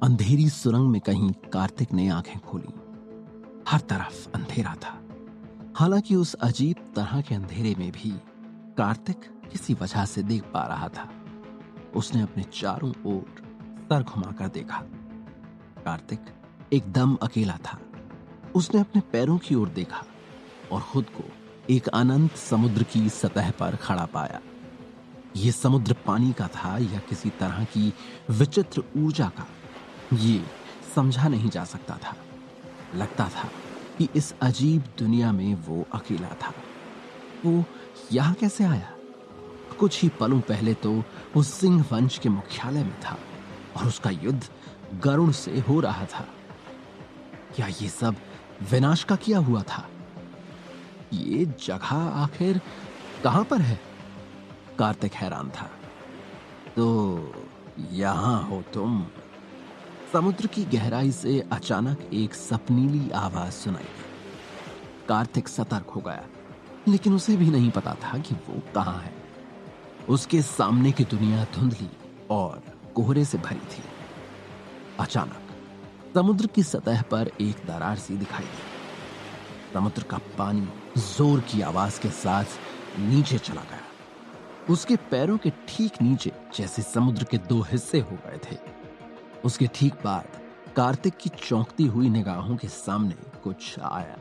अंधेरी सुरंग में कहीं कार्तिक ने आंखें खोली। हर तरफ अंधेरा था। हालांकि उस अजीब तरह के अंधेरे में भी कार्तिक किसी वजह से देख पा रहा था। उसने अपने चारों ओर सर घुमाकर देखा। कार्तिक एकदम अकेला था। उसने अपने पैरों की ओर देखा और खुद को एक अनंत समुद्र की सतह पर खड़ा पाया। यह समुद्र पानी का था या किसी तरह की विचित्र ऊर्जा का, ये समझा नहीं जा सकता था। लगता था कि इस अजीब दुनिया में वो अकेला था। वो यहां कैसे आया? कुछ ही पलों पहले तो वो सिंह वंश के मुख्यालय में था और उसका युद्ध गरुड़ से हो रहा था। क्या ये सब विनाश का किया हुआ था? ये जगह आखिर कहां पर है? कार्तिक हैरान था। तो यहां हो तुम? समुद्र की गहराई से अचानक एक सपनीली आवाज सुनाई दी। कार्तिक सतर्क हो गया, लेकिन उसे भी नहीं पता था कि वो कहां है। उसके सामने की दुनिया धुंधली और कोहरे से भरी थी। अचानक समुद्र की सतह पर एक दरार सी दिखाई दी। समुद्र का पानी जोर की आवाज के साथ नीचे चला गया। उसके पैरों के ठीक नीचे जैसे समुद्र के दो हिस्से हो गए थे। उसके ठीक बाद कार्तिक की चौंकती हुई निगाहों के सामने कुछ आया।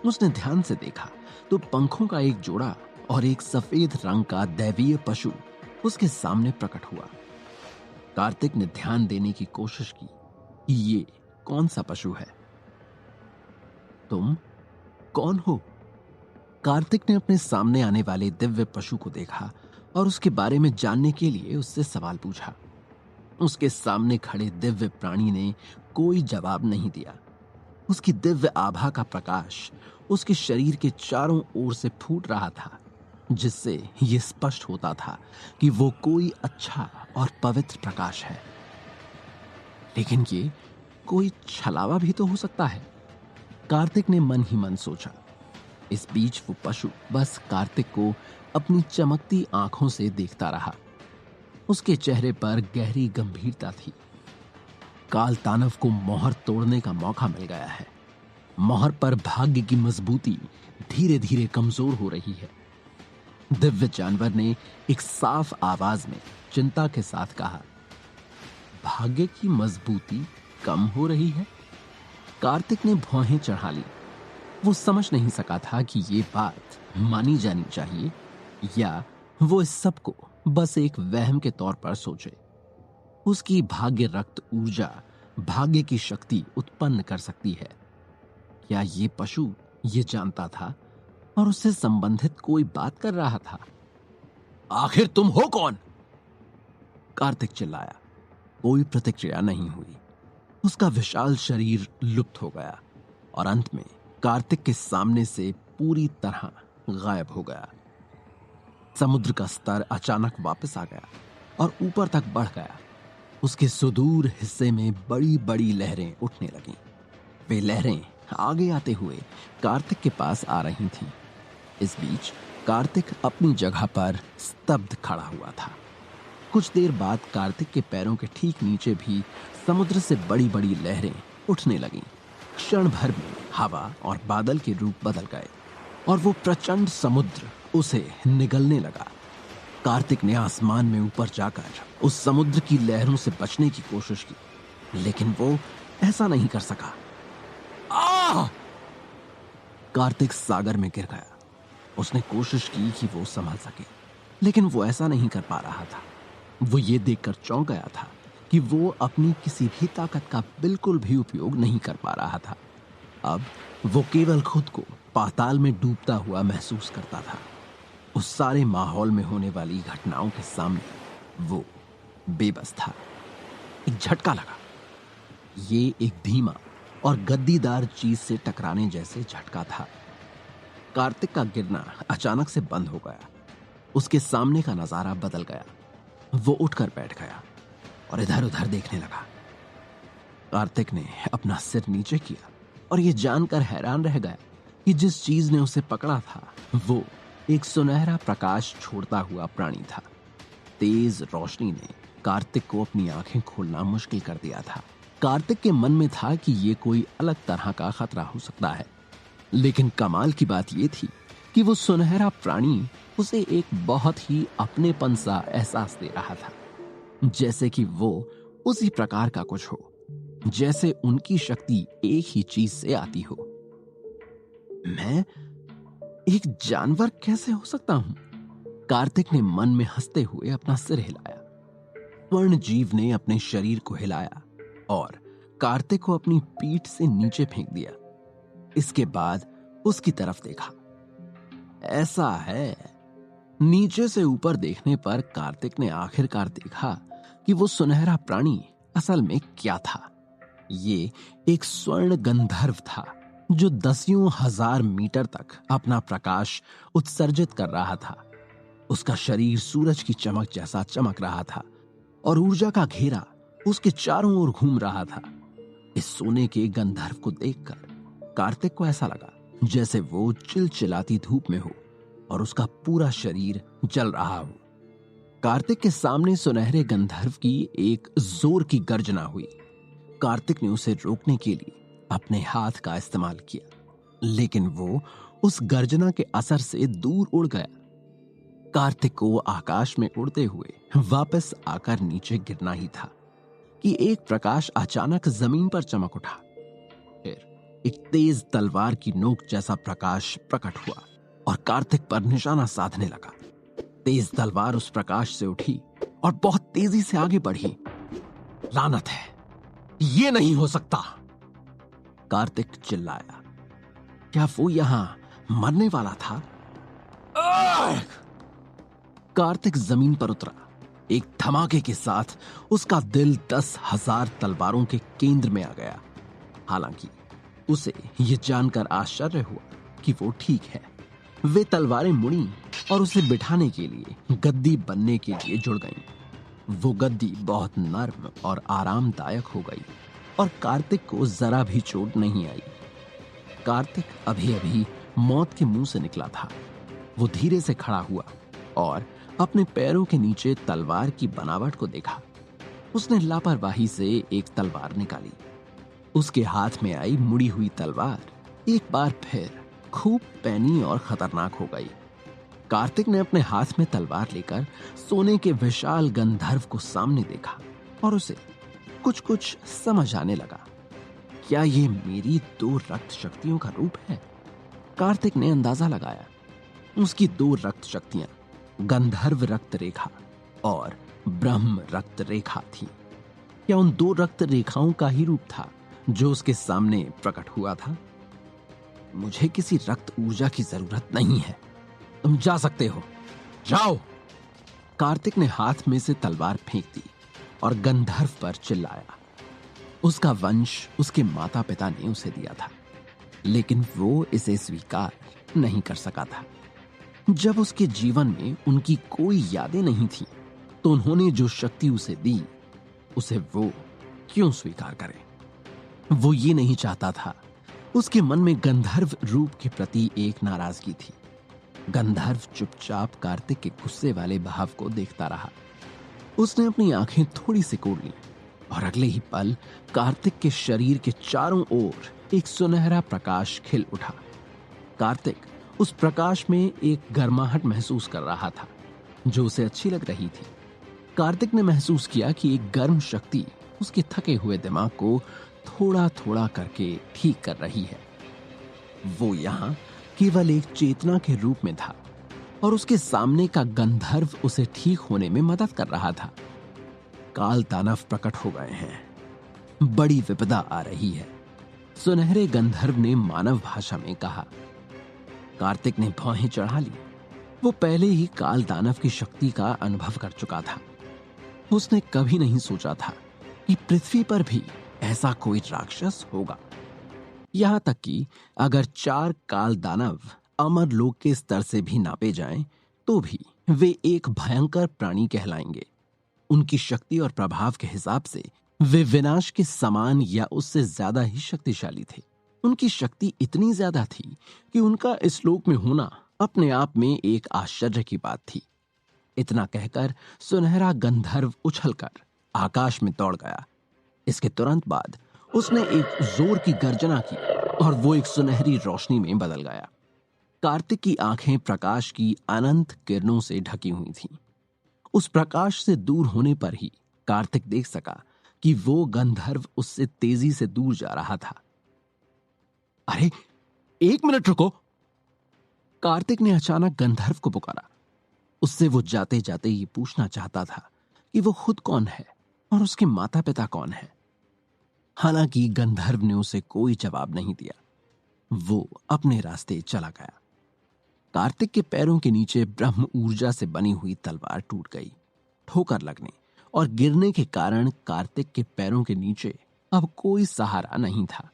उसने ध्यान से देखा तो पंखों का एक जोड़ा और एक सफेद रंग का दैवीय पशु उसके सामने प्रकट हुआ। कार्तिक ने ध्यान देने की कोशिश की कि ये कौन सा पशु है। तुम कौन हो? कार्तिक ने अपने सामने आने वाले दिव्य पशु को देखा और उसके बारे में जानने के लिए उससे सवाल पूछा। उसके सामने खड़े दिव्य प्राणी ने कोई जवाब नहीं दिया। उसकी दिव्य आभा का प्रकाश उसके शरीर के चारों ओर से फूट रहा था, जिससे यह स्पष्ट होता था कि वो कोई अच्छा और पवित्र प्रकाश है। लेकिन ये कोई छलावा भी तो हो सकता है, कार्तिक ने मन ही मन सोचा। इस बीच वो पशु बस कार्तिक को अपनी चमकती आंखों से देखता रहा। उसके चेहरे पर गहरी गंभीरता थी। काल तानव को मोहर तोड़ने का मौका मिल गया है। मोहर पर भाग्य की मजबूती धीरे धीरे कमजोर हो रही है। दिव्य जानवर ने एक साफ आवाज में चिंता के साथ कहा, भाग्य की मजबूती कम हो रही है? कार्तिक ने भौहें चढ़ा ली। वो समझ नहीं सका था कि ये बात मानी जानी चाहिए या वो इस सब को बस एक वहम के तौर पर सोचे। उसकी भाग्य रक्त ऊर्जा भाग्य की शक्ति उत्पन्न कर सकती है। क्या ये पशु ये जानता था और उससे संबंधित कोई बात कर रहा था? आखिर तुम हो कौन? कार्तिक चिल्लाया। कोई प्रतिक्रिया नहीं हुई। उसका विशाल शरीर लुप्त हो गया और अंत में कार्तिक के सामने से पूरी तरह गायब हो गया। समुद्र का स्तर अचानक वापस आ गया और ऊपर तक बढ़ गया। उसके सुदूर हिस्से में बड़ी बड़ी लहरें उठने लगीं। वे लहरें आगे आते हुए कार्तिक के पास आ रही थीं। इस बीच कार्तिक अपनी जगह पर स्तब्ध खड़ा हुआ था। कुछ देर बाद कार्तिक के पैरों के ठीक नीचे भी समुद्र से बड़ी बड़ी लहरें उठने लगीं। क्षण भर में हवा और बादल के रूप बदल गए और वो प्रचंड समुद्र उसे निगलने लगा। कार्तिक ने आसमान में ऊपर जाकर उस समुद्र की लहरों से बचने की कोशिश की, लेकिन वो ऐसा नहीं कर सका। कार्तिक सागर में गिर गया। उसने कोशिश की कि वो संभल सके, लेकिन वो ऐसा नहीं कर पा रहा था। वो ये देखकर चौंक गया था कि वो अपनी किसी भी ताकत का बिल्कुल भी उपयोग नहीं कर पा रहा था। अब वो केवल खुद को पाताल में डूबता हुआ महसूस करता था। उस सारे माहौल में होने वाली घटनाओं के सामने वो बेबस था। एक झटका लगा। ये एक धीमा और गद्दीदार चीज से टकराने जैसे झटका था। कार्तिक का गिरना अचानक से बंद हो गया। उसके सामने का नजारा बदल गया। वो उठकर बैठ गया और इधर उधर देखने लगा। कार्तिक ने अपना सिर नीचे किया और ये जानकर हैरान रह गया कि जिस चीज ने उसे पकड़ा था वो एक सुनहरा प्रकाश छोड़ता हुआ प्राणी था। तेज रोशनी ने कार्तिक को अपनी आंखें खोलना मुश्किल कर दिया था। कार्तिक के मन में था कि ये कोई अलग तरह का खतरा हो सकता है, लेकिन कमाल की बात यह थी कि वो सुनहरा प्राणी उसे एक बहुत ही अपनेपन सा एहसास दे रहा था, जैसे कि वो उसी प्रकार का कुछ हो, जैसे उनकी शक्ति एक ही चीज से आती हो। मैं एक जानवर कैसे हो सकता हूं? कार्तिक ने मन में हंसते हुए अपना सिर हिलाया। स्वर्ण जीव ने अपने शरीर को हिलाया और कार्तिक को अपनी पीठ से नीचे फेंक दिया। इसके बाद उसकी तरफ देखा। ऐसा है, नीचे से ऊपर देखने पर कार्तिक ने आखिरकार देखा कि वो सुनहरा प्राणी असल में क्या था। ये एक स्वर्ण गंधर्व था जो दसियों हजार मीटर तक अपना प्रकाश उत्सर्जित कर रहा था। उसका शरीर सूरज की चमक जैसा चमक रहा था और ऊर्जा का घेरा उसके चारों ओर घूम रहा था। इस सोने के गंधर्व को देखकर कार्तिक को ऐसा लगा जैसे वो चिलचिलाती धूप में हो और उसका पूरा शरीर जल रहा हो। कार्तिक के सामने सुनहरे गंधर्व की एक जोर की गर्जना हुई। कार्तिक ने उसे रोकने के लिए अपने हाथ का इस्तेमाल किया, लेकिन वो उस गर्जना के असर से दूर उड़ गया। कार्तिक को आकाश में उड़ते हुए वापस आकर नीचे गिरना ही था कि एक प्रकाश अचानक जमीन पर चमक उठा। फिर एक तेज तलवार की नोक जैसा प्रकाश प्रकट हुआ और कार्तिक पर निशाना साधने लगा। तेज तलवार उस प्रकाश से उठी और बहुत तेजी से आगे बढ़ी। लानत है, ये नहीं हो सकता, कार्तिक चिल्लाया। क्या वो यहां मरने वाला था? कार्तिक जमीन पर उतरा। एक धमाके के साथ उसका दिल 10,000 तलवारों के केंद्र में आ गया। हालांकि उसे यह जानकर आश्चर्य हुआ कि वो ठीक है। वे तलवारें मुड़ी और उसे बिठाने के लिए गद्दी बनने के लिए जुड़ गईं। वो गद्दी बहुत नर्म और आरामदायक हो गई और कार्तिक को जरा भी चोट नहीं आई। कार्तिक अभी अभी मौत के मुंह से निकला था। वो धीरे से खड़ा हुआ और अपने पैरों के नीचे तलवार की बनावट को देखा। उसने लापरवाही से एक तलवार निकाली। उसके हाथ में आई मुड़ी हुई तलवार एक बार फिर खूब पैनी और खतरनाक हो गई। कार्तिक ने अपने हाथ में तलवार लेकर सोने के विशाल गंधर्व को सामने देखा और उसे कुछ कुछ समझ आने लगा। क्या ये मेरी 2 रक्त शक्तियों का रूप है? कार्तिक ने अंदाजा लगाया। उसकी 2 रक्त शक्तियां गंधर्व रक्त रेखा और ब्रह्म रक्त रेखा थी। क्या उन 2 रक्त रेखाओं का ही रूप था जो उसके सामने प्रकट हुआ था? मुझे किसी रक्त ऊर्जा की जरूरत नहीं है, तुम जा सकते हो, जाओ। कार्तिक ने हाथ में से तलवार फेंक दी और गंधर्व पर चिल्लाया। उसका वंश उसके माता पिता ने उसे दिया था, लेकिन वो इसे स्वीकार नहीं कर सका था। जब उसके जीवन में उनकी कोई यादें नहीं थी, तो उन्होंने जो शक्ति उसे दी, उसे वो क्यों स्वीकार करे? वो ये नहीं चाहता था। उसके मन में गंधर्व रूप के प्रति एक नाराजगी थी। गंधर्व चुपचाप कार्तिक के गुस्से वाले भाव को देखता रहा। उसने अपनी आंखें थोड़ी सिकोड़ ली और अगले ही पल कार्तिक के शरीर के चारों ओर एक सुनहरा प्रकाश खिल उठा। कार्तिक उस प्रकाश में एक गर्माहट महसूस कर रहा था जो उसे अच्छी लग रही थी। कार्तिक ने महसूस किया कि एक गर्म शक्ति उसके थके हुए दिमाग को थोड़ा थोड़ा करके ठीक कर रही है। वो यहां केवल एक चेतना के रूप में था और उसके सामने का गंधर्व उसे ठीक होने में मदद कर रहा था। काल दानव प्रकट हो गए हैं, बड़ी विपदा आ रही है, सुनहरे गंधर्व ने मानव भाषा में कहा। कार्तिक ने भौहें चढ़ा ली। वो पहले ही काल दानव की शक्ति का अनुभव कर चुका था। उसने कभी नहीं सोचा था कि पृथ्वी पर भी ऐसा कोई राक्षस होगा। यहां तक कि अगर 4 काल दानव अमर लोक के स्तर से भी नापे जाएं, तो भी वे एक भयंकर प्राणी कहलाएंगे। उनकी शक्ति और प्रभाव के हिसाब से वे विनाश के समान या उससे ज्यादा ही शक्तिशाली थे। उनकी शक्ति इतनी ज्यादा थी कि उनका इस लोक में होना अपने आप में एक आश्चर्य की बात थी। इतना कहकर सुनहरा गंधर्व उछलकर आकाश में दौड़ गया। इसके तुरंत बाद उसने एक जोर की गर्जना की और वो एक सुनहरी रोशनी में बदल गया। कार्तिक की आंखें प्रकाश की अनंत किरणों से ढकी हुई थीं। उस प्रकाश से दूर होने पर ही कार्तिक देख सका कि वो गंधर्व उससे तेजी से दूर जा रहा था। अरे, 1 मिनट रुको! कार्तिक ने अचानक गंधर्व को पुकारा। उससे वो जाते जाते ये पूछना चाहता था कि वो खुद कौन है और उसके माता पिता कौन है। हालांकि गंधर्व ने उसे कोई जवाब नहीं दिया। वो अपने रास्ते चला गया। कार्तिक के पैरों के नीचे ब्रह्म ऊर्जा से बनी हुई तलवार टूट गई। ठोकर लगने और गिरने के कारण कार्तिक के पैरों के नीचे अब कोई सहारा नहीं था।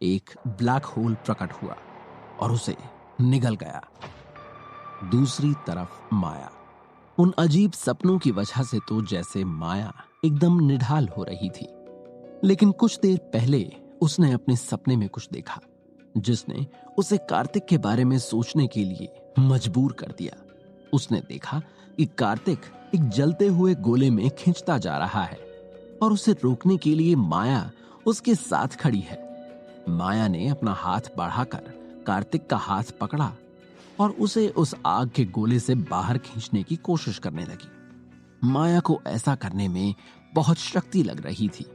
एक ब्लैक होल प्रकट हुआ और उसे निगल गया। दूसरी तरफ माया। उन अजीब सपनों की वजह से तो जैसे माया एकदम निढाल हो रही थी। लेकिन कुछ देर पहले उसने अपने सपने में कुछ देखा जिसने उसे कार्तिक के बारे में सोचने के लिए मजबूर कर दिया। उसने देखा कि कार्तिक एक जलते हुए गोले में खिंचता जा रहा है और उसे रोकने के लिए माया उसके साथ खड़ी है। माया ने अपना हाथ बढ़ाकर कार्तिक का हाथ पकड़ा और उसे उस आग के गोले से बाहर खींचने की कोशिश करने लगी। माया को ऐसा करने में बहुत शक्ति लग रही थी।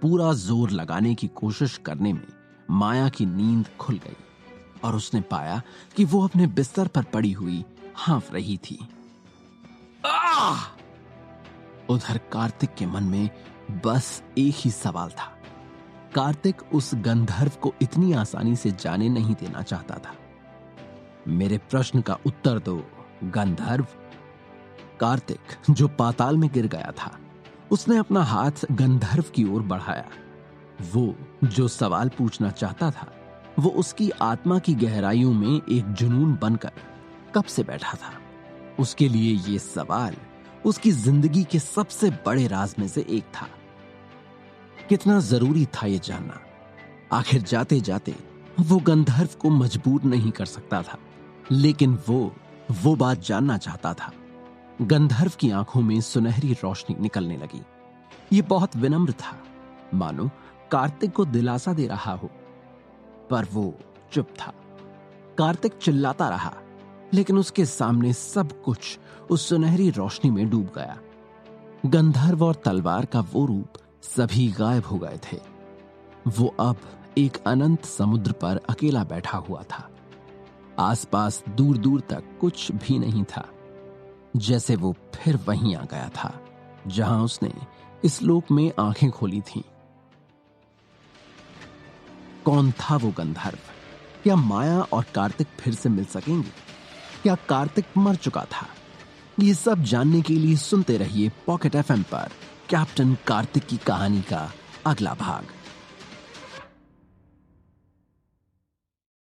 पूरा जोर लगाने की कोशिश करने में माया की नींद खुल गई और उसने पाया कि वो अपने बिस्तर पर पड़ी हुई हाँफ रही थी। उधर कार्तिक के मन में बस एक ही सवाल था। कार्तिक उस गंधर्व को इतनी आसानी से जाने नहीं देना चाहता था। मेरे प्रश्न का उत्तर दो, गंधर्व। कार्तिक, जो पाताल में गिर गया था, उसने अपना हाथ गंधर्व की ओर बढ़ाया। वो जो सवाल पूछना चाहता था वो उसकी आत्मा की गहराइयों में एक जुनून बनकर कब से बैठा था। उसके लिए ये सवाल उसकी जिंदगी के सबसे बड़े राज में से एक था। कितना जरूरी था ये जानना। आखिर जाते जाते वो गंधर्व को मजबूर नहीं कर सकता था, लेकिन वो बात जानना चाहता था। गंधर्व की आंखों में सुनहरी रोशनी निकलने लगी। ये बहुत विनम्र था, मानो कार्तिक को दिलासा दे रहा हो, पर वो चुप था। कार्तिक चिल्लाता रहा, लेकिन उसके सामने सब कुछ उस सुनहरी रोशनी में डूब गया। गंधर्व और तलवार का वो रूप सभी गायब हो गए थे। वो अब एक अनंत समुद्र पर अकेला बैठा हुआ था। आसपास दूर दूर तक कुछ भी नहीं था, जैसे वो फिर वहीं आ गया था जहां उसने इस लोक में आंखें खोली थीं। कौन था वो गंधर्व? क्या माया और कार्तिक फिर से मिल सकेंगे? क्या कार्तिक मर चुका था? ये सब जानने के लिए सुनते रहिए पॉकेट एफएम पर कैप्टन कार्तिक की कहानी का अगला भाग।